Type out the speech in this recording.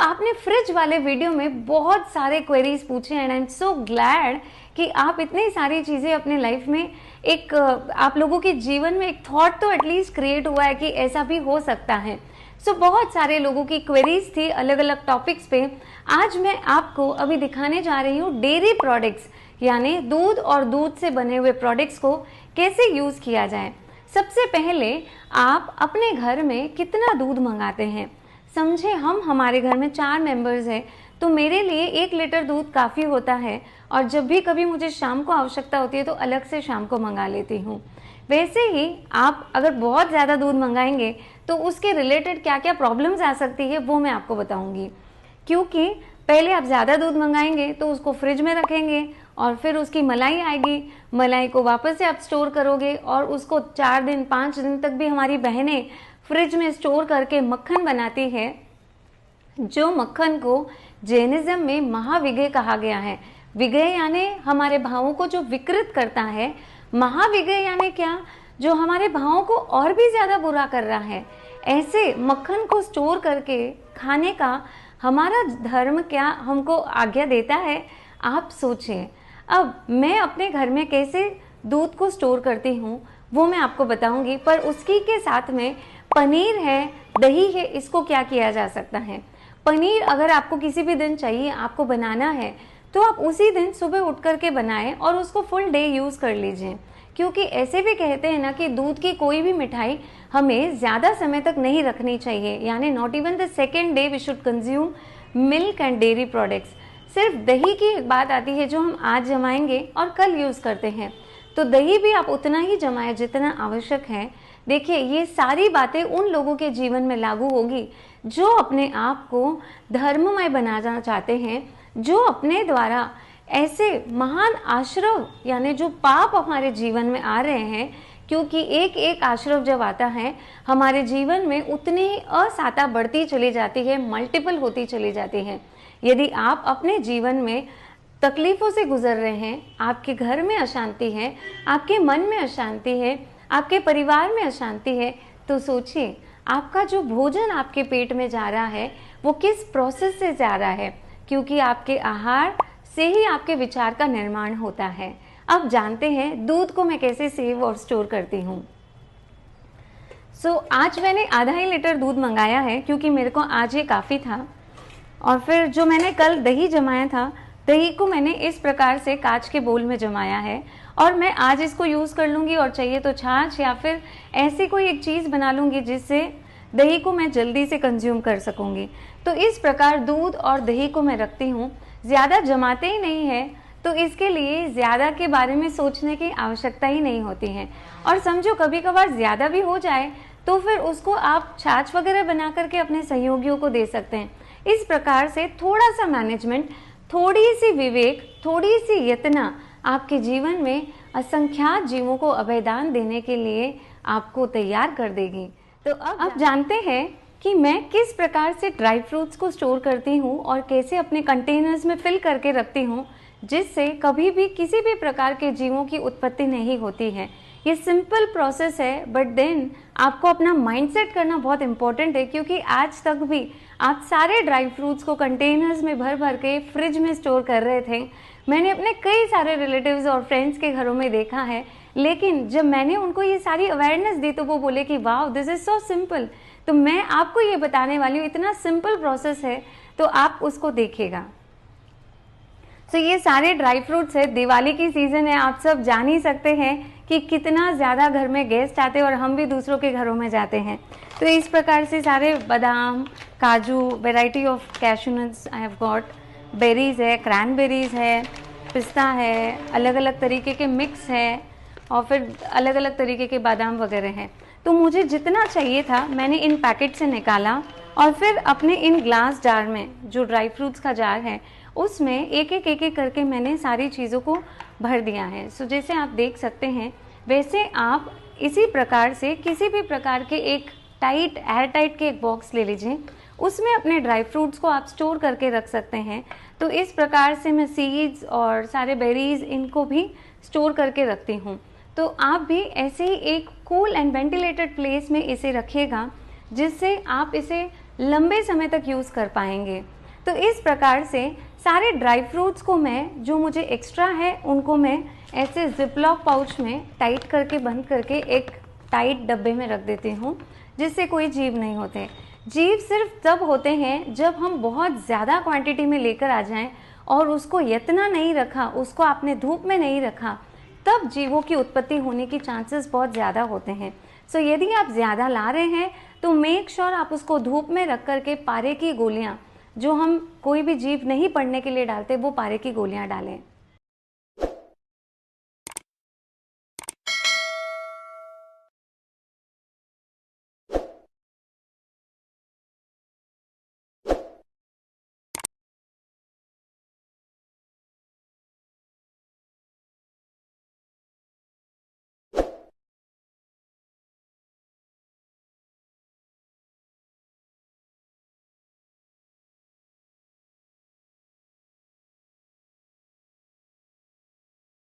आपने फ्रिज वाले वीडियो में बहुत सारे क्वेरीज पूछे and I am so glad कि आप इतनी सारी चीज़ें अपने लाइफ में एक आप लोगों के जीवन में एक थॉट तो एटलीस्ट क्रिएट हुआ है कि ऐसा भी हो सकता है। बहुत सारे लोगों की क्वेरीज थी अलग अलग टॉपिक्स पे। आज मैं आपको अभी दिखाने जा रही हूँ डेयरी प्रोडक्ट्स यानी दूध और दूध से बने हुए प्रोडक्ट्स को कैसे यूज़ किया जाए। सबसे पहले आप अपने घर में कितना दूध मंगाते हैं। समझे हम हमारे घर में 4 मेंबर्स हैं तो मेरे लिए 1 लीटर दूध काफ़ी होता है और जब भी कभी मुझे शाम को आवश्यकता होती है तो अलग से शाम को मंगा लेती हूँ। वैसे ही आप अगर बहुत ज़्यादा दूध मंगाएंगे तो उसके रिलेटेड क्या क्या प्रॉब्लम्स आ सकती है वो मैं आपको बताऊँगी। क्योंकि पहले आप ज़्यादा दूध मंगाएंगे तो उसको फ्रिज में रखेंगे और फिर उसकी मलाई आएगी, मलाई को वापस से आप स्टोर करोगे और उसको 4 दिन 5 दिन तक भी हमारी बहनें फ्रिज में स्टोर करके मक्खन बनाती है, जो मक्खन को जैनिज्म में महाविगय कहा गया है। विगय यानी हमारे भावों को जो विकृत करता है, महाविगय यानी क्या, जो हमारे भावों को और भी ज़्यादा बुरा कर रहा है। ऐसे मक्खन को स्टोर करके खाने का हमारा धर्म क्या हमको आज्ञा देता है, आप सोचिए। अब मैं अपने घर में कैसे दूध को स्टोर करती हूँ वो मैं आपको बताऊंगी, पर उसकी के साथ में पनीर है, दही है, इसको क्या किया जा सकता है। पनीर अगर आपको किसी भी दिन चाहिए, आपको बनाना है, तो आप उसी दिन सुबह उठ करके बनाएं और उसको फुल डे यूज़ कर लीजिए। क्योंकि ऐसे भी कहते हैं ना कि दूध की कोई भी मिठाई हमें ज़्यादा समय तक नहीं रखनी चाहिए, यानी not even the second day we should consume milk and dairy products. सिर्फ दही की बात आती है जो हम आज जमाएंगे और कल यूज़ करते हैं, तो दही भी आप उतना ही जमाएं जितना आवश्यक है। देखिए, ये सारी बातें उन लोगों के जीवन में लागू होगी जो अपने आप को धर्ममय बनाना चाहते हैं, जो अपने द्वारा ऐसे महान आश्रव यानी जो पाप हमारे जीवन में आ रहे हैं, क्योंकि एक एक आश्रव जब आता है हमारे जीवन में उतनी ही असाता बढ़ती चली जाती है, मल्टीपल होती चली जाती है। यदि आप अपने जीवन में तकलीफ़ों से गुजर रहे हैं, आपके घर में अशांति है, आपके मन में अशांति है, आपके परिवार में अशांति है, तो सोचिए आपका जो भोजन आपके पेट में जा रहा है वो किस प्रोसेस से जा रहा है। क्योंकि आपके आहार से ही आपके विचार का निर्माण होता है। अब जानते हैं दूध को मैं कैसे सेव और स्टोर करती हूँ। आज मैंने आधा ही लीटर दूध मंगाया है क्योंकि मेरे को आज ये काफ़ी था। और फिर जो मैंने कल दही जमाया था, दही को मैंने इस प्रकार से कांच के बोल में जमाया है और मैं आज इसको यूज़ कर लूँगी और चाहिए तो छाछ या फिर ऐसी कोई एक चीज़ बना लूँगी जिससे दही को मैं जल्दी से कंज्यूम कर सकूँगी। तो इस प्रकार दूध और दही को मैं रखती हूँ। ज़्यादा जमाते ही नहीं है तो इसके लिए ज़्यादा के बारे में सोचने की आवश्यकता ही नहीं होती है। और समझो कभी कभार ज़्यादा भी हो जाए तो फिर उसको आप छाछ वगैरह बना करके अपने सहयोगियों को दे सकते हैं। इस प्रकार से थोड़ा सा मैनेजमेंट, थोड़ी सी विवेक, थोड़ी सी यत्ना आपके जीवन में असंख्यात जीवों को अभयदान देने के लिए आपको तैयार कर देगी। तो अब जानते हैं कि मैं किस प्रकार से ड्राई फ्रूट्स को स्टोर करती हूँ और कैसे अपने कंटेनर्स में फिल करके रखती हूँ जिससे कभी भी किसी भी प्रकार के जीवों की उत्पत्ति नहीं होती है। ये सिंपल प्रोसेस है, बट देन आपको अपना माइंडसेट करना बहुत इम्पोर्टेंट है। क्योंकि आज तक भी आप सारे ड्राई फ्रूट्स को कंटेनर्स में भर भर के फ्रिज में स्टोर कर रहे थे। मैंने अपने कई सारे रिलेटिव्स और फ्रेंड्स के घरों में देखा है, लेकिन जब मैंने उनको ये सारी अवेयरनेस दी तो वो बोले कि wow this is so simple. तो मैं आपको ये बताने वाली हूँ, इतना सिंपल प्रोसेस है तो आप उसको देखिएगा। ये सारे ड्राई फ्रूट्स है, दिवाली की सीज़न है, आप सब जान ही सकते हैं कि कितना ज़्यादा घर में गेस्ट आते हैं और हम भी दूसरों के घरों में जाते हैं। तो इस प्रकार से सारे बादाम, काजू, variety of cashew nuts I have got, berries है, क्रैनबेरीज़ है, पिस्ता है, अलग अलग तरीके के मिक्स है और फिर अलग अलग तरीके के बादाम वगैरह हैं। तो मुझे जितना चाहिए था मैंने इन पैकेट से निकाला और फिर अपने इन ग्लास जार में, जो ड्राई फ्रूट्स का जार है, उसमें एक एक करके मैंने सारी चीज़ों को भर दिया है। जैसे आप देख सकते हैं वैसे आप इसी प्रकार से किसी भी प्रकार के एक टाइट एयर टाइट के एक बॉक्स ले लीजिए, उसमें अपने ड्राई फ्रूट्स को आप स्टोर करके रख सकते हैं। तो इस प्रकार से मैं सीड्स और सारे बेरीज इनको भी स्टोर करके रखती हूँ। तो आप भी ऐसे ही एक कूल एंड वेंटिलेटेड प्लेस में इसे रखिएगा जिससे आप इसे लंबे समय तक यूज़ कर पाएंगे। तो इस प्रकार से सारे ड्राई फ्रूट्स को मैं, जो मुझे एक्स्ट्रा है उनको मैं ऐसे जिपलॉक पाउच में टाइट करके बंद करके एक टाइट डब्बे में रख देती हूँ, जिससे कोई जीव नहीं होते। जीव सिर्फ तब होते हैं जब हम बहुत ज़्यादा क्वांटिटी में लेकर आ जाएं और उसको इतना नहीं रखा, उसको आपने धूप में नहीं रखा, तब जीवों की उत्पत्ति होने की चांसेस बहुत ज़्यादा होते हैं। सो यदि आप ज़्यादा ला रहे हैं तो मेक श्योर आप उसको धूप में रख कर के पारे की गोलियाँ, जो हम कोई भी जीव नहीं पड़ने के लिए डालते, वो पारे की गोलियाँ डालें।